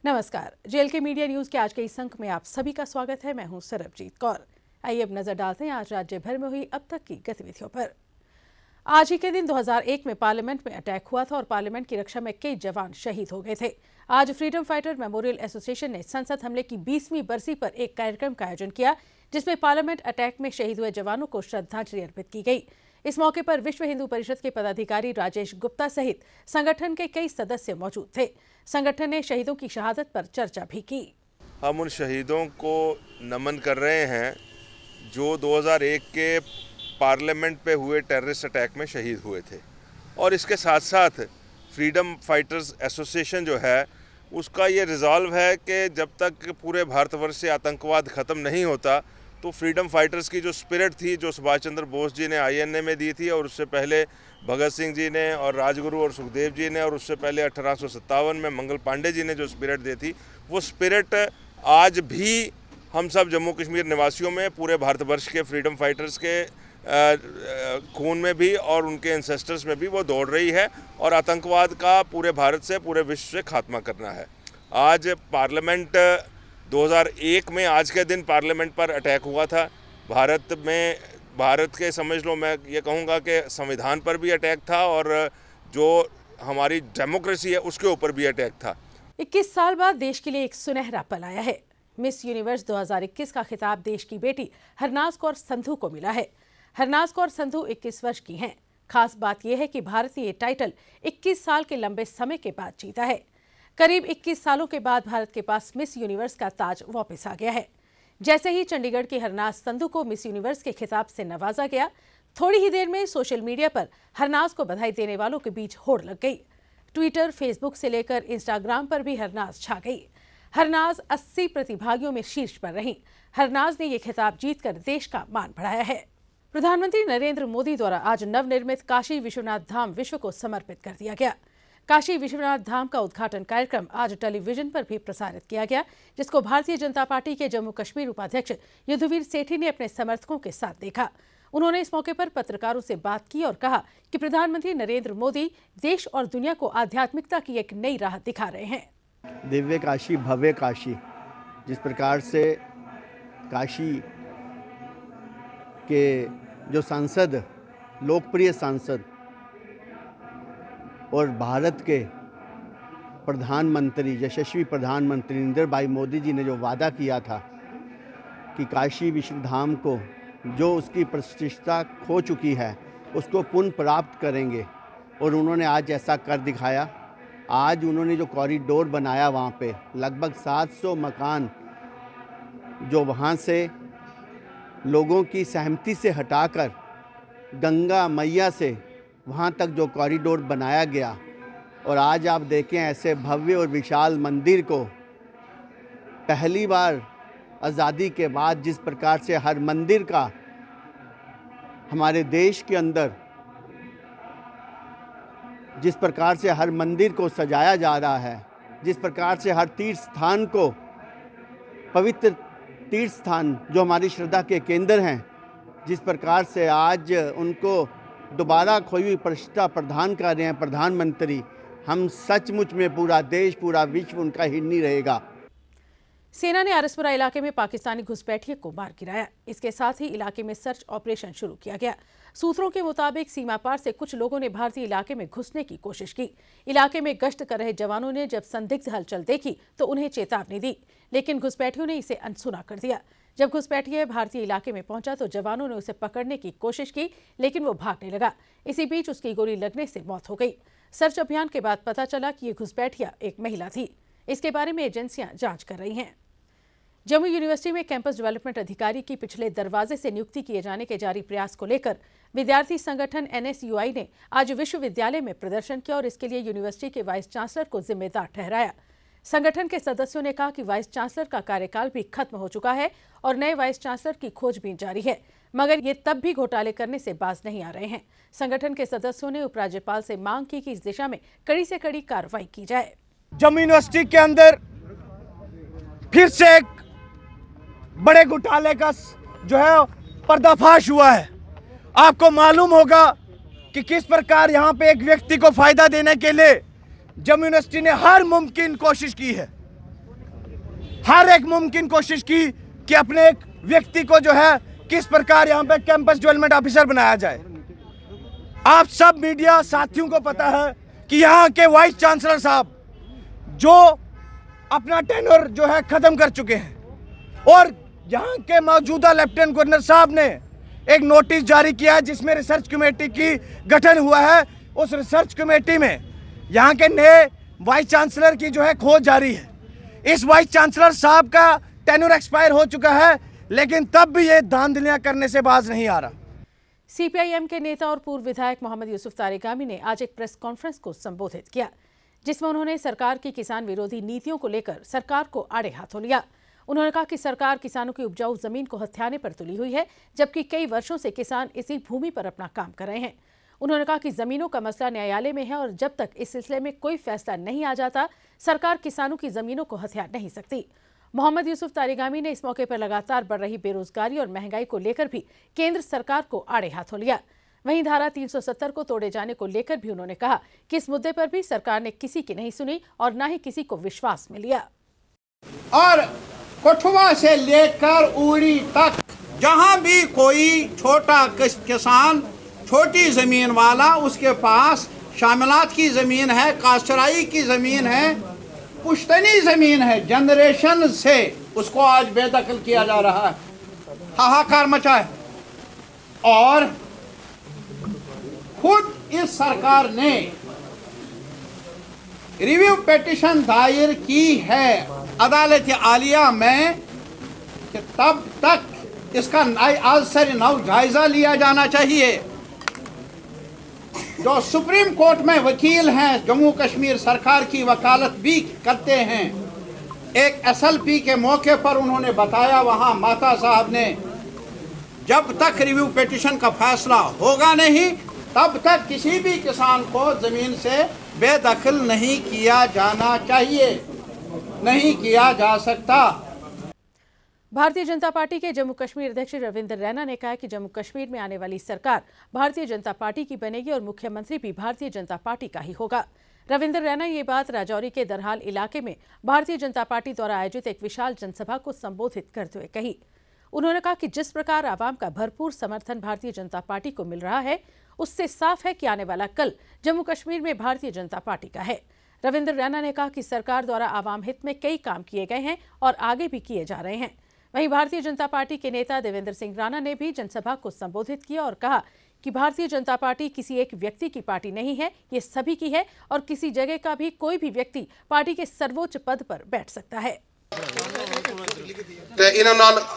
नमस्कार, जेएलके media news के आज के इस अंक में आप सभी का स्वागत है। मैं हूं सरबजीत कौर। आइए अब नजर डालते हैं आज राज्य भर में हुई अब तक की गतिविधियों पर। आज ही के दिन 2001 में पार्लियामेंट में अटैक हुआ था और पार्लियामेंट की रक्षा में कई जवान शहीद हो गए थे। आज फ्रीडम फाइटर मेमोरियल एसोसिएशन ने संसद हमले की 20वीं बरसी पर एक कार्यक्रम का आयोजन किया, जिसमें पार्लियामेंट अटैक में शहीद हुए जवानों को श्रद्धांजलि अर्पित की गई। इस मौके पर विश्व हिंदू परिषद के पदाधिकारी राजेश गुप्ता सहित संगठन के कई सदस्य मौजूद थे। संगठन ने शहीदों की शहादत पर चर्चा भी की। हम उन शहीदों को नमन कर रहे हैं जो 2001 के पार्लियामेंट पे हुए टेररिस्ट अटैक में शहीद हुए थे, और इसके साथ साथ फ्रीडम फाइटर्स एसोसिएशन जो है उसका ये रिजॉल्व है कि जब तक पूरे भारतवर्ष से आतंकवाद ख़त्म नहीं होता तो फ्रीडम फाइटर्स की जो स्पिरिट थी, जो सुभाष चंद्र बोस जी ने आईएनए में दी थी, और उससे पहले भगत सिंह जी ने और राजगुरु और सुखदेव जी ने, और उससे पहले 1857 में मंगल पांडे जी ने जो स्पिरिट दी थी, वो स्पिरिट आज भी हम सब जम्मू कश्मीर निवासियों में, पूरे भारतवर्ष के फ्रीडम फाइटर्स के खून में भी और उनके एंसेस्टर्स में भी वो दौड़ रही है, और आतंकवाद का पूरे भारत से, पूरे विश्व से खात्मा करना है। आज पार्लियामेंट 2001 में आज के दिन पार्लियामेंट पर अटैक हुआ था। भारत के समझ लो, मैं ये कहूँगा कि संविधान पर भी अटैक था और जो हमारी डेमोक्रेसी है उसके ऊपर भी अटैक था। 21 साल बाद देश के लिए एक सुनहरा पल आया है। मिस यूनिवर्स 2021 का खिताब देश की बेटी हरनाज कौर संधू को मिला है। हरनाज कौर संधू 21 वर्ष की हैं। खास बात यह है कि भारत ने ये टाइटल 21 साल के लंबे समय के बाद जीता है। करीब 21 सालों के बाद भारत के पास मिस यूनिवर्स का ताज वापस आ गया है। जैसे ही चंडीगढ़ की हरनाज संधू को मिस यूनिवर्स के खिताब से नवाजा गया, थोड़ी ही देर में सोशल मीडिया पर हरनाज को बधाई देने वालों के बीच होड़ लग गई। ट्विटर, फेसबुक से लेकर इंस्टाग्राम पर भी हरनाज छा गई। हरनाज 80 प्रतिभागियों में शीर्ष पर रहीं। हरनाज ने यह खिताब जीतकर देश का मान बढ़ाया है। प्रधानमंत्री नरेंद्र मोदी द्वारा आज नवनिर्मित काशी विश्वनाथ धाम विश्व को समर्पित कर दिया गया। काशी विश्वनाथ धाम का उद्घाटन कार्यक्रम आज टेलीविजन पर भी प्रसारित किया गया, जिसको भारतीय जनता पार्टी के जम्मू कश्मीर उपाध्यक्ष युद्धवीर सेठी ने अपने समर्थकों के साथ देखा। उन्होंने इस मौके पर पत्रकारों से बात की और कहा कि प्रधानमंत्री नरेंद्र मोदी देश और दुनिया को आध्यात्मिकता की एक नई राह दिखा रहे हैं। दिव्य काशी, भव्य काशी, जिस प्रकार से काशी के जो सांसद, लोकप्रिय सांसद और भारत के प्रधानमंत्री, यशस्वी प्रधानमंत्री नरेंद्र भाई मोदी जी ने जो वादा किया था कि काशी विश्वधाम को जो उसकी प्रतिष्ठा खो चुकी है उसको पुनः प्राप्त करेंगे, और उन्होंने आज ऐसा कर दिखाया। आज उन्होंने जो कॉरिडोर बनाया, वहाँ पे लगभग 700 मकान जो वहाँ से लोगों की सहमति से हटाकर गंगा मैया से वहाँ तक जो कॉरिडोर बनाया गया, और आज आप देखें ऐसे भव्य और विशाल मंदिर को पहली बार आज़ादी के बाद जिस प्रकार से हर मंदिर का हमारे देश के अंदर जिस प्रकार से हर मंदिर को सजाया जा रहा है, जिस प्रकार से हर तीर्थ स्थान को, पवित्र तीर्थ स्थान जो हमारी श्रद्धा के केंद्र हैं, जिस प्रकार से आज उनको दोबारा खोई हुई प्रतिष्ठा प्रदान कर रहे हैं प्रधानमंत्री, हम सचमुच में पूरा देश, पूरा विश्व उनका ऋणी रहेगा। सेना ने आरसपुरा इलाके में पाकिस्तानी घुसपैठिए को मार गिराया। इसके साथ ही इलाके में सर्च ऑपरेशन शुरू किया गया। सूत्रों के मुताबिक सीमा पार से कुछ लोगों ने भारतीय इलाके में घुसने की कोशिश की। इलाके में गश्त कर रहे जवानों ने जब संदिग्ध हलचल देखी तो उन्हें चेतावनी दी, लेकिन घुसपैठियों ने इसे अनसुना कर दिया। जब घुसपैठिए भारतीय इलाके में पहुंचा तो जवानों ने उसे पकड़ने की कोशिश की, लेकिन वो भागने लगा। इसी बीच उसकी गोली लगने से मौत हो गई। सर्च अभियान के बाद पता चला कि ये घुसपैठिया एक महिला थी। इसके बारे में एजेंसियां जांच कर रही हैं। जम्मू यूनिवर्सिटी में कैंपस डेवलपमेंट अधिकारी की पिछले दरवाजे से नियुक्ति किए जाने के जारी प्रयास को लेकर विद्यार्थी संगठन NSUI ने आज विश्वविद्यालय में प्रदर्शन किया और इसके लिए यूनिवर्सिटी के वाइस चांसलर को जिम्मेदार ठहराया। संगठन के सदस्यों ने कहा कि वाइस चांसलर का कार्यकाल भी खत्म हो चुका है और नए वाइस चांसलर की खोजबीन जारी है, मगर ये तब भी घोटाले करने से बाज नहीं आ रहे हैं। संगठन के सदस्यों ने उपराज्यपाल से मांग की कि इस दिशा में कड़ी से कड़ी कार्रवाई की जाए। जम्मू यूनिवर्सिटी के अंदर फिर से एक बड़े घोटाले का जो है पर्दाफाश हुआ है। आपको मालूम होगा कि किस प्रकार यहाँ पे एक व्यक्ति को फायदा देने के लिए जम्मू यूनिवर्सिटी ने हर मुमकिन कोशिश की है। हर एक मुमकिन कोशिश की कि अपने एक व्यक्ति को जो है किस प्रकार यहाँ पे कैंपस डेवलपमेंट ऑफिसर बनाया जाए। आप सब मीडिया साथियों को पता है कि यहाँ के वाइस चांसलर साहब जो अपना टेन्योर जो है खत्म कर चुके हैं और यहाँ के मौजूदा लेफ्टिनेंट गवर्नर साहब ने एक नोटिस जारी किया है जिसमें रिसर्च कमेटी की गठन हुआ है। उस रिसर्च कमेटी में यहाँ के नए वाइस चांसलर की जो है खोज जारी है। इस वाइस चांसलर साहब का टेन्योर एक्सपायर हो चुका है, लेकिन तब भी ये धांधलियां करने से बाज नहीं आ रहा। सीपीआईएम के नेता और पूर्व विधायक मोहम्मद यूसुफ तारिगामी ने आज एक प्रेस कॉन्फ्रेंस को संबोधित किया, जिसमें उन्होंने सरकार की किसान विरोधी नीतियों को लेकर सरकार को आड़े हाथों लिया। उन्होंने कहा कि सरकार किसानों की उपजाऊ जमीन को हथियाने पर तुली हुई है, जबकि कई वर्षों से किसान इसी भूमि पर अपना काम कर रहे हैं। उन्होंने कहा कि जमीनों का मसला न्यायालय में है और जब तक इस सिलसिले में कोई फैसला नहीं आ जाता, सरकार किसानों की जमीनों को हथिया नहीं सकती। मोहम्मद यूसुफ तारिगामी ने इस मौके पर लगातार बढ़ रही बेरोजगारी और महंगाई को लेकर भी केंद्र सरकार को आड़े हाथों लिया। वहीं धारा 370 को तोड़े जाने को लेकर भी उन्होंने कहा कि इस मुद्दे पर भी सरकार ने किसी की नहीं सुनी और न ही किसी को विश्वास में लिया। और कठुआ से लेकर उड़ी तक जहां भी कोई छोटा किसान, छोटी जमीन वाला, उसके पास शामिलात की जमीन है, काश्तराई की जमीन है, पुश्तनी जमीन है, जनरेशन से उसको आज बेदखल किया जा रहा है, हाहाकार मचा है। और खुद इस सरकार ने रिव्यू पिटीशन दायर की है अदालत आलिया में कि तब तक इसका आज से नौ जायजा लिया जाना चाहिए। जो सुप्रीम कोर्ट में वकील हैं, जम्मू कश्मीर सरकार की वकालत भी करते हैं, एक एसएलपी के मौके पर उन्होंने बताया, वहां माता साहब ने, जब तक रिव्यू पिटीशन का फैसला होगा नहीं तब तक किसी भी किसान को जमीन से बेदखल नहीं किया जाना चाहिए, नहीं किया जा सकता। भारतीय जनता पार्टी के जम्मू कश्मीर अध्यक्ष रविंद्र रैना ने कहा कि जम्मू कश्मीर में आने वाली सरकार भारतीय जनता पार्टी की बनेगी और मुख्यमंत्री भी भारतीय जनता पार्टी का ही होगा। रविंद्र रैना ये बात राजौरी के दरहाल इलाके में भारतीय जनता पार्टी द्वारा आयोजित एक विशाल जनसभा को संबोधित करते हुए कही। उन्होंने कहा कि जिस प्रकार आवाम का भरपूर समर्थन भारतीय जनता पार्टी को मिल रहा है, उससे साफ है कि आने वाला कल जम्मू कश्मीर में भारतीय जनता पार्टी का है। रविंद्र रैना ने कहा कि सरकार द्वारा आवाम हित में कई काम किए गए हैं और आगे भी किए जा रहे हैं। वहीं भारतीय जनता पार्टी के नेता देवेंद्र सिंह राणा ने भी जनसभा को संबोधित किया और कहा कि भारतीय जनता पार्टी किसी एक व्यक्ति की पार्टी नहीं है, ये सभी की है और किसी जगह का भी कोई भी व्यक्ति पार्टी के सर्वोच्च पद पर बैठ सकता है।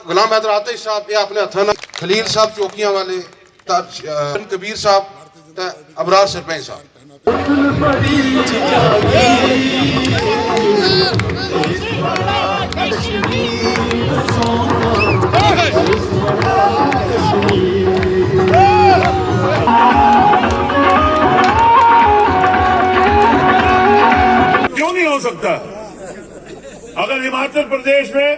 गुलाम हैदर आतिश साहब या अपने हथाना खलील साहब चौकियां वाले, कबीर साहब, अबरार सरपंच साहब। क्यों नहीं हो सकता? अगर हिमाचल प्रदेश में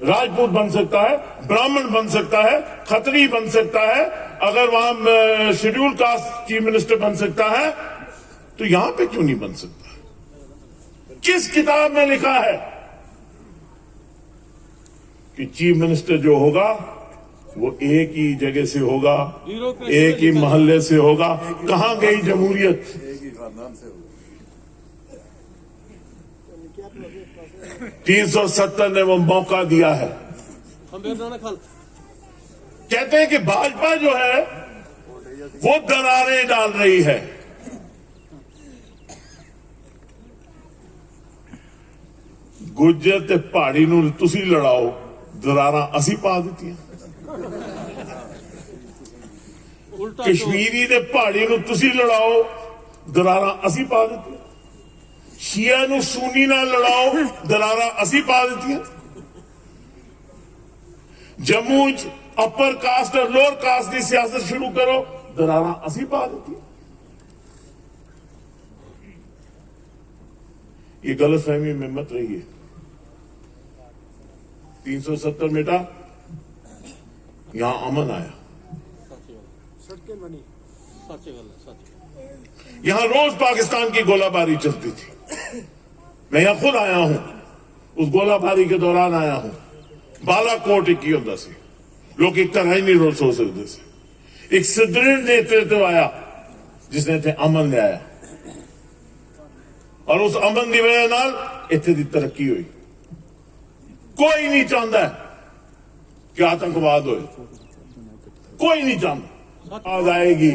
राजपूत बन सकता है, ब्राह्मण बन सकता है, खत्री बन सकता है, अगर वहां शेड्यूल कास्ट चीफ मिनिस्टर बन सकता है, तो यहां पे क्यों नहीं बन सकता? किस किताब में लिखा है कि चीफ मिनिस्टर जो होगा वो एक ही जगह से होगा, एक ही मोहल्ले से होगा? कहां गई जमहूरियत? 370 ने वो मौका दिया है। कहते हैं कि भाजपा जो है वो दरारें डाल रही है। गुज्जर ते पहाड़ी नूं तुसी लड़ाओ, दरारां असी पा दित्तियां। कश्मीरी ते पहाड़ी नूं तुसी लड़ाओ, दरारां असी पा दित्तियां। शिया नूं सुन्नी नाल लड़ाओ, दरारां असी पा दित्तियां। जम्मू च अपर कास्ट और लोअर कास्ट की सियासत शुरू करो, दरारां असी पा दित्तियां। ये गलतफहमी में मत रहिए। 370 मिटा, यहां अमन आया। यहां रोज पाकिस्तान की गोलाबारी चलती थी। मैं यहां खुद आया हूं, उस गोलाबारी के दौरान आया हूं। बालाकोट की होता सी, लोग एक तरह ही नहीं रोज हो सकते थे। एक सुदृढ़ नेतृत्व आया जिसने इतने अमन ले आया, और उस अमन की वजह नाल इत्थे दी तरक्की हुई। कोई नहीं चाहता कि आतंकवाद होए, कोई नहीं चाहता। आज आएगी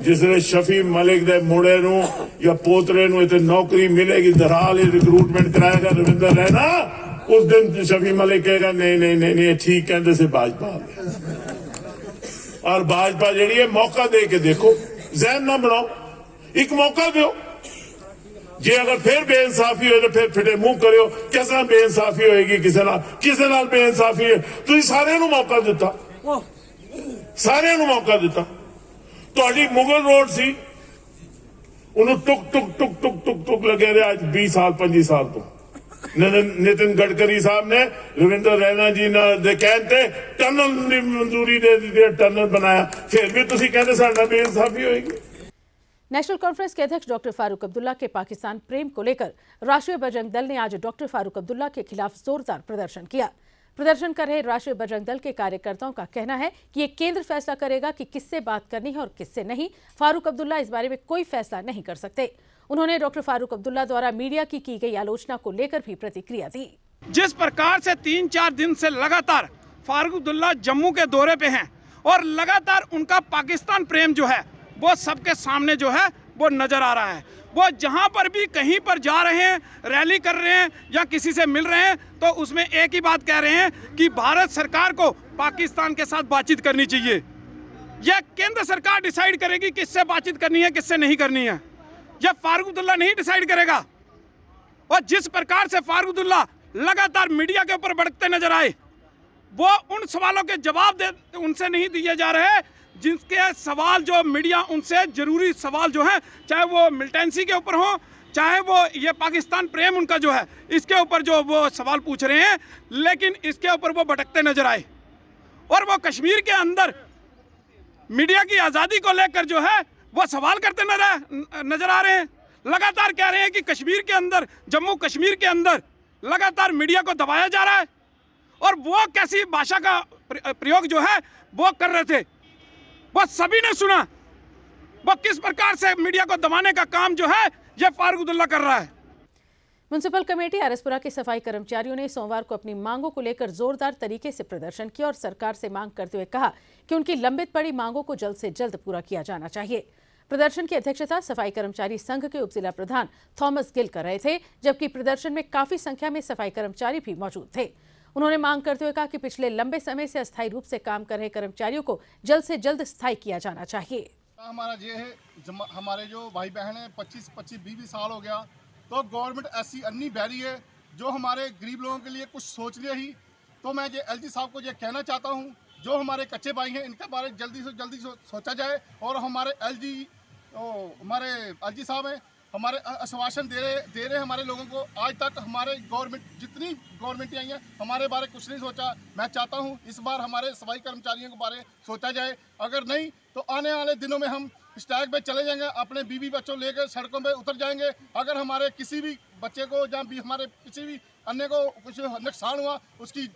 जिसने शफी मलिक दे मुड़े नू या पोतरे नू इतने नौकरी मिलेगी, दराल रिक्रूटमेंट कराएगा रविंदर रैना, उस दिन शफी मलिक कहेगा नहीं नहीं नहीं नहीं ठीक कहते से भाजपा। और भाजपा जी है मौका दे के देखो, जहन ना बनाओ, एक मौका दो। जे अगर फिर बेइंसाफी हो तो फिर फिटे मुंह करो, कैसा बेइंसाफी होएगी, किसे नाल बेइंसाफी है। तुम सारे नू मौका दिता, सारे नू मौका दिता। ਤੁਹਾਡੀ मुगल रोड सी, उन्होंने टुक टुक टुक टुक टुक टुक लगे रहे आज 20 साल 25 साल तो। नितिन गडकरी साहब ने रविंदर रैना जी ने कहते टनल की मंजूरी दे दी, टनल बनाया, फिर भी तुम कहते साडा बेइंसाफी होएगी। नेशनल कॉन्फ्रेंस के अध्यक्ष डॉक्टर फारूक अब्दुल्ला के पाकिस्तान प्रेम को लेकर राष्ट्रीय बजरंग दल ने आज डॉक्टर फारूक अब्दुल्ला के खिलाफ जोरदार प्रदर्शन किया। प्रदर्शन कर रहे राष्ट्रीय बजरंग दल के कार्यकर्ताओं का कहना है कि ये केंद्र फैसला करेगा कि किससे बात करनी है और किससे नहीं। फारूक अब्दुल्ला इस बारे में कोई फैसला नहीं कर सकते। उन्होंने डॉक्टर फारूक अब्दुल्ला द्वारा मीडिया की गई आलोचना को लेकर भी प्रतिक्रिया दी। जिस प्रकार से 3-4 दिन से लगातार फारूक अब्दुल्ला जम्मू के दौरे पे हैं और लगातार उनका पाकिस्तान प्रेम जो है वो सबके सामने जो है वो नजर आ रहा है। वो जहां पर भी कहीं पर जा रहे हैं, रैली कर रहे हैं या किसी से मिल रहे हैं, तो उसमें एक ही बात कह रहे हैं कि भारत सरकार को पाकिस्तान के साथ बातचीत करनी चाहिए। यह केंद्र सरकार डिसाइड करेगी किससे बातचीत करनी है, किससे नहीं करनी है। यह फारूक अब्दुल्ला नहीं डिसाइड करेगा। और जिस प्रकार से फारूक अब्दुल्ला लगातार मीडिया के ऊपर भड़कते नजर आए, वो उन सवालों के जवाब उनसे नहीं दिए जा रहे जिनके सवाल जो मीडिया उनसे जरूरी सवाल जो है, चाहे वो मिलिटेंसी के ऊपर हो, चाहे वो ये पाकिस्तान प्रेम उनका जो है इसके ऊपर जो वो सवाल पूछ रहे हैं, लेकिन इसके ऊपर वो भटकते नजर आए। और वो कश्मीर के अंदर मीडिया की आज़ादी को लेकर जो है वो सवाल करते नजर आ रहे हैं। लगातार कह रहे हैं कि कश्मीर के अंदर, जम्मू कश्मीर के अंदर लगातार मीडिया को दबाया जा रहा है। और वो कैसी भाषा का प्रयोग जो है वो कर रहे थे, वो सभी ने सुना। वो किस प्रकार से मीडिया को दबाने का काम जो है ये फारूक अब्दुल्ला कर रहा है। म्युनिसिपल कमेटी आरएसपुरा के सफाई कर्मचारियों ने सोमवार को अपनी मांगों को लेकर जोरदार तरीके से प्रदर्शन किया और सरकार से मांग करते हुए कहा कि उनकी लंबित पड़ी मांगों को जल्द से जल्द पूरा किया जाना चाहिए। प्रदर्शन की अध्यक्षता सफाई कर्मचारी संघ के उपजिला प्रधान थॉमस गिल कर रहे थे, जबकि प्रदर्शन में काफी संख्या में सफाई कर्मचारी भी मौजूद थे। उन्होंने मांग करते हुए कहा कि पिछले लंबे समय से अस्थायी रूप से काम कर रहे कर्मचारियों को जल्द से जल्द स्थायी किया जाना चाहिए। हमारा ये है, हमारे जो भाई बहन है 25-20 साल हो गया, तो गवर्नमेंट ऐसी अन्नी बहरी है जो हमारे गरीब लोगों के लिए कुछ सोच ले ही। तो मैं ये एलजी साहब को ये कहना चाहता हूँ, जो हमारे कच्चे भाई हैं इनके बारे में जल्दी से जल्दी सोचा जाए। और हमारे एलजी साहब हैं, हमारे आश्वासन दे रहे हमारे लोगों को। आज तक हमारे गवर्नमेंट जितनी गवर्नमेंट आई हैं हमारे बारे कुछ नहीं सोचा। मैं चाहता हूं इस बार हमारे सफाई कर्मचारियों के बारे सोचा जाए। अगर नहीं तो आने वाले दिनों में हम स्ट्राइक पे चले जाएंगे, अपने बीवी बच्चों लेकर सड़कों पे उतर जाएंगे। अगर हमारे किसी भी बच्चे को या भी हमारे किसी भी अन्य को कुछ नुकसान हुआ उसकी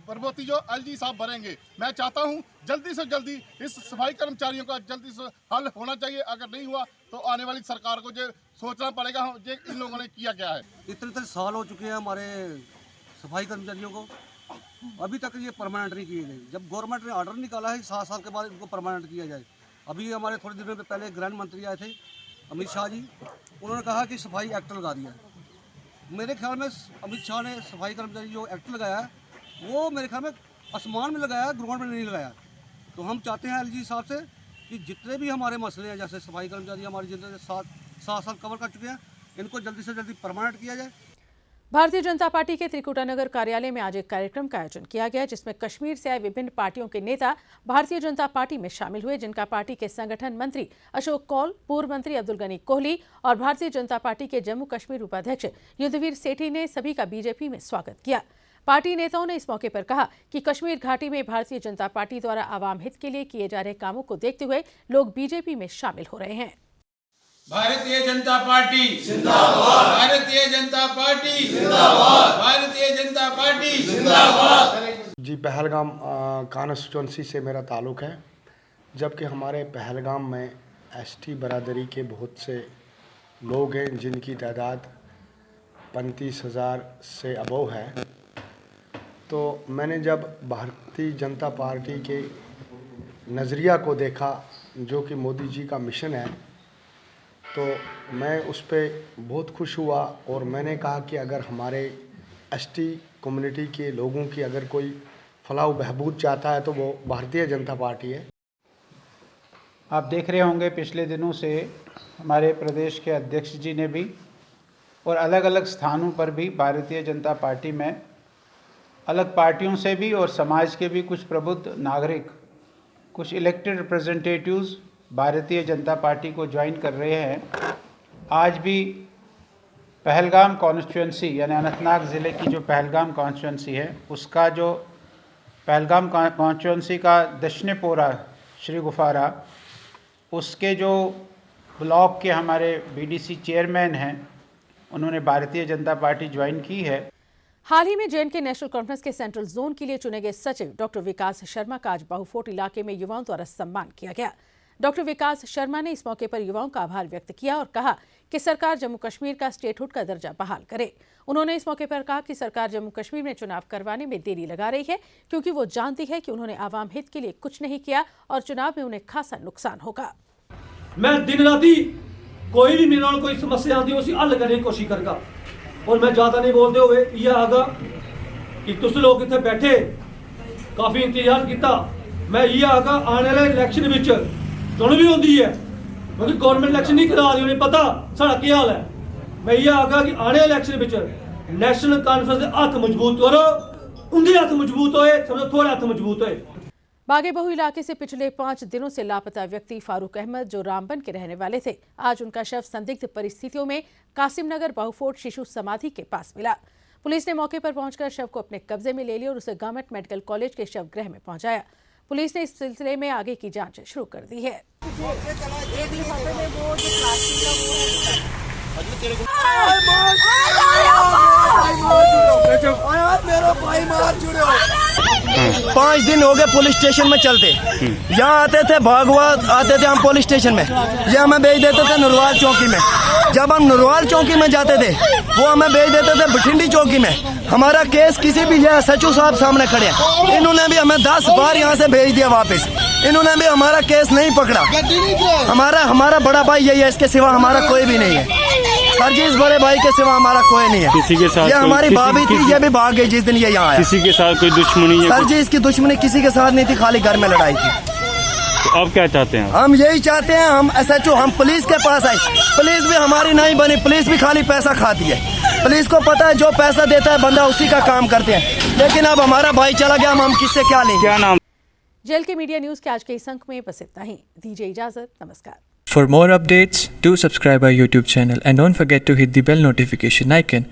भरभूति जो एलजी साहब भरेंगे। मैं चाहता हूं जल्दी से जल्दी इस सफाई कर्मचारियों का जल्दी से हल होना चाहिए। अगर नहीं हुआ तो आने वाली सरकार को जो सोचना पड़ेगा ये इन लोगों ने किया क्या है। इतने साल हो चुके हैं हमारे सफाई कर्मचारियों को, अभी तक ये परमानेंट नहीं किए गए। जब गवर्नमेंट ने ऑर्डर निकाला है 7 साल के बाद इनको परमानेंट किया जाए। अभी हमारे थोड़े दिनों में पहले गृह मंत्री आए थे अमित शाह जी, उन्होंने कहा कि सफाई एक्ट लगा दिया। मेरे ख्याल में अमित शाह ने सफाई कर्मचारी जो एक्ट लगाया वो मेरे ख्याल में आसमान में लगाया, गवर्नमेंट ने नहीं लगाया। तो हम चाहते हैं एलजी साहब से कि जितने भी हमारे मसले हैं, जैसे सफाई कर्मचारी हमारी जितने 7 साल कवर कर चुके हैं, इनको जल्दी से जल्दी परमानेंट किया जाए। भारतीय जनता पार्टी के त्रिकुटानगर कार्यालय में आज एक कार्यक्रम का आयोजन किया गया, जिसमें कश्मीर से आए विभिन्न पार्टियों के नेता भारतीय जनता पार्टी में शामिल हुए, जिनका पार्टी के संगठन मंत्री अशोक कौल, पूर्व मंत्री अब्दुल गनी कोहली और भारतीय जनता पार्टी के जम्मू कश्मीर उपाध्यक्ष युद्धवीर सेठी ने सभी का बीजेपी में स्वागत किया। पार्टी नेताओं ने इस मौके पर कहा कि कश्मीर घाटी में भारतीय जनता पार्टी द्वारा आवाम हित के लिए किए जा रहे कामों को देखते हुए लोग बीजेपी में शामिल हो रहे हैं। भारतीय जनता पार्टी जिंदाबाद, भारतीय जनता पार्टी जिंदाबाद, भारतीय पार्टी जिंदाबाद। जी, पहलगाम कॉन्स्टिट्यूंसी से मेरा ताल्लुक़ है, जबकि हमारे पहलगाम में एसटी बरादरी के बहुत से लोग हैं जिनकी तादाद 35,000 से अबव है। तो मैंने जब भारतीय जनता पार्टी के नज़रिया को देखा जो कि मोदी जी का मिशन है, तो मैं उस पर बहुत खुश हुआ और मैंने कहा कि अगर हमारे एसटी कम्युनिटी के लोगों की अगर कोई फलाह बहबूद चाहता है तो वो भारतीय जनता पार्टी है। आप देख रहे होंगे पिछले दिनों से हमारे प्रदेश के अध्यक्ष जी ने भी और अलग अलग स्थानों पर भी भारतीय जनता पार्टी में अलग पार्टियों से भी और समाज के भी कुछ प्रबुद्ध नागरिक, कुछ elected representatives Bharatiya Janata party को ज्वाइन कर रहे हैं। आज भी पहलगाम कॉन्स्टिट्यूंसी यानी अनंतनाग ज़िले की जो पहलगाम कॉन्स्टिट्यूंसी है, उसका जो पहलगाम कॉन्स्टिट्यूंसी का दक्षिणपोरा श्री गुफारा, उसके जो ब्लॉक के हमारे बीडीसी चेयरमैन हैं, उन्होंने भारतीय जनता पार्टी ज्वाइन की है। हाल ही में जेएनके नेशनल कॉन्फ्रेंस के सेंट्रल जोन के लिए चुने गए सचिव डॉक्टर विकास शर्मा का आज बाहुफोर्ट इलाके में युवाओं द्वारा सम्मान किया गया। डॉक्टर विकास शर्मा ने इस मौके पर युवाओं का आभार व्यक्त किया और कहा कि सरकार जम्मू कश्मीर का स्टेटहुड का दर्जा बहाल करे। उन्होंने इस मौके पर कहा कि सरकार जम्मू कश्मीर में चुनाव करवाने में देरी लगा रही है क्योंकि वो जानती है कि उन्होंने आवाम हित के लिए कुछ नहीं किया और चुनाव में उन्हें खासा नुकसान होगा। मैं दिन राती कोई भी मेरे कोई समस्या आती उसी हल करने की कोशिश करगा और मैं ज़्यादा नहीं बोलते हुए यह आगा कि तुम लोग इतने बैठे काफ़ी इंतजार किया। मैं ये आगा आने वाले इलैक्शन में चुन भी होती है क्योंकि गवर्नमेंट इलैक्शन नहीं करा रही, उन्हें पता साढ़ा क्या हाल है। मैं ये आगा कि आने वाले इलैक्शन में नेशनल कॉन्फ्रेंस के हथ मजबूत करो, उनके हथ मजबूत होए, समझो थोड़े हथ मजबूत होए। बागे-बहू इलाके से पिछले 5 दिनों से लापता व्यक्ति फारूक अहमद, जो रामबन के रहने वाले थे, आज उनका शव संदिग्ध परिस्थितियों में कासिम नगर बाहुफोर्ट शिशु समाधि के पास मिला। पुलिस ने मौके पर पहुंचकर शव को अपने कब्जे में ले लिया और उसे गवर्नमेंट मेडिकल कॉलेज के शव गृह में पहुंचाया। पुलिस ने इस सिलसिले में आगे की जांच शुरू कर दी है। पाँच दिन हो गए पुलिस स्टेशन में चलते, यहाँ आते थे भागवत, आते थे हम पुलिस स्टेशन में, ये हमें भेज देते थे नुरवाल चौकी में। जब हम नुरवाल चौकी में जाते थे वो हमें भेज देते थे बठिंडी चौकी में। हमारा केस किसी भी सचिव साहब सामने खड़े हैं, इन्होंने भी हमें 10 बार यहाँ से भेज दिया वापस, इन्होंने भी हमारा केस नहीं पकड़ा। हमारा बड़ा भाई यही है, इसके सिवा हमारा कोई भी नहीं है। सर जी, इस बड़े भाई के सिवा हमारा कोई नहीं है। किसी के साथ ये हमारी भाभी थी, ये भी भाग गई जिस दिन ये यहाँ आया। किसी के साथ कोई दुश्मनी है? सर जी, इसकी दुश्मनी किसी के साथ नहीं थी, खाली घर में लड़ाई थी। तो अब क्या चाहते हैं? हम यही चाहते हैं, हम SHO, हम पुलिस के पास आए, पुलिस भी हमारी नहीं बनी, पुलिस भी खाली पैसा खाती है। पुलिस को पता है जो पैसा देता है बंदा उसी का काम करते हैं, लेकिन अब हमारा भाई चला गया, हम किससे क्या लेंगे? क्या नाम? जेल के मीडिया न्यूज के आज के इस अंक में बस इतना ही। दीजिए इजाजत, नमस्कार। For more updates, do subscribe our YouTube channel and don't forget to hit the bell notification icon.